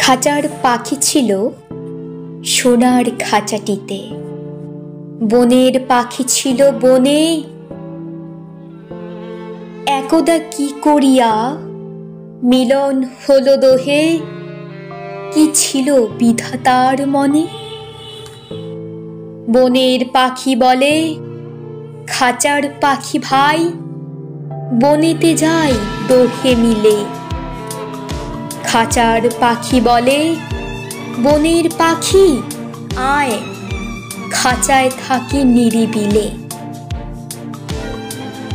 খাঁচার পাখি ছিল সোনার খাঁচাটিতে, বনের পাখি ছিল বনে। একদা কি করিয়া মিলন হলো দোহে, কি ছিল বিধাতার মনে। বনের পাখি বলে খাঁচার পাখি ভাই, বনেতে যাই দোহে মিলে। খাঁচার পাখি বলে বনের পাখি আয়, খাঁচায় থাকি নিরিবিলে।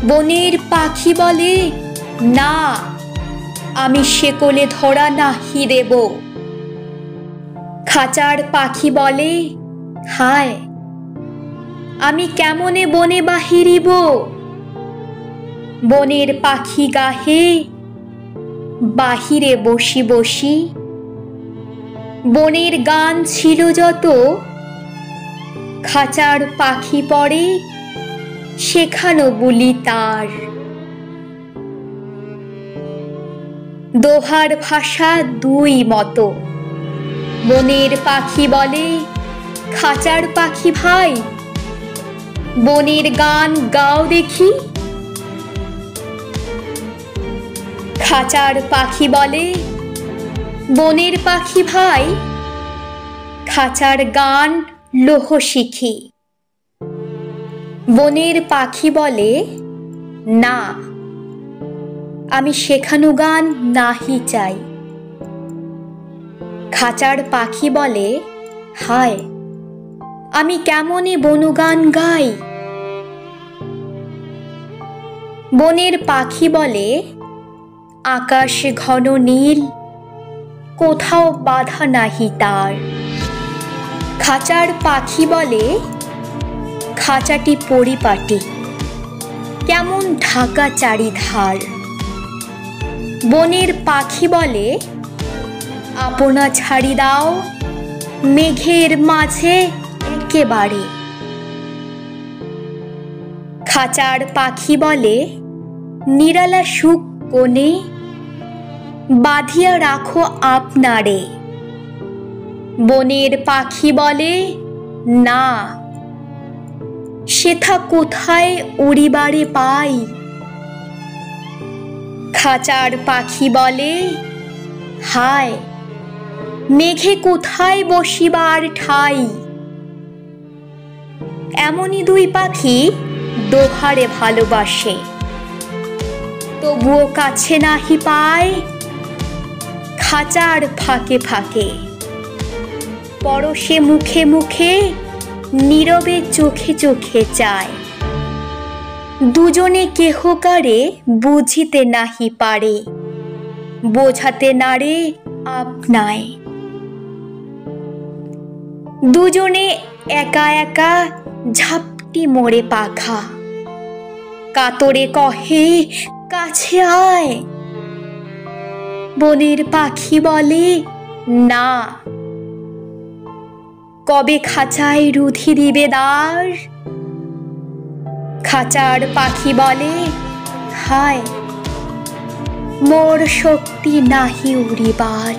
বনের পাখি বলে না, আমি শেকলে ধরা নাহি দেব। খাঁচার পাখি বলে হায়, আমি কেমনে বনে বাহিরিব। বনের পাখি গাহে বাহিরে বসি বসি, বনের গান ছিল যত, খাঁচার পাখি পড়ে শেখানো বুলি তার। দোহার ভাষা দুই মতো, বনের পাখি বলে খাঁচার পাখি ভাই, বনের গান গাও দেখি। খাঁচার পাখি বলে বনের পাখি ভাই, খাঁচার গান লোহ শিখি। বনের পাখি বলে না, আমি শেখানো গান নাহি চাই। খাঁচার পাখি বলে হায়, আমি কেমনে বনগান গাই। বনের পাখি বলে আকাশ ঘন নীল, কোথাও বাধা নাহি তার। খাঁচার পাখি বলে খাঁচাটি পরিপাটি, কেমন ঢাকা চারিধার। বনের পাখি বলে আপনা ছাড়ি দাও, মেঘের মাঝে একেবারে। খাঁচার পাখি বলে নিরালা সুখ কোণে, বাঁধিয়া রাখো আপনারে। বনের পাখি বলে না, সেথা কোথায় উড়িবারে পাই। খাঁচার পাখি বলে হায়, মেঘে কোথায় বসিবার ঠাই। এমনই দুই পাখি দোহারে ভালোবাসে, তবুও কাছে নাহি পায়। খাঁচার ফাঁকে ফাঁকে, পরশে মুখে মুখে, নীরবে চোখে চোখে চায়। দুজনে কেহ কারে বুঝিতে নাহি পারে, বোঝাতে নারে আপনায়। দুজনে একা একা ঝাপটি মোড়ে পাখা, কাতরে কহে কাছে আয়। বনের পাখি বলে না, কবে খাঁচায় রুধি দিবে দ্বার। খাঁচার পাখি বলে হায়, মোর শক্তি নাহি উড়িবার।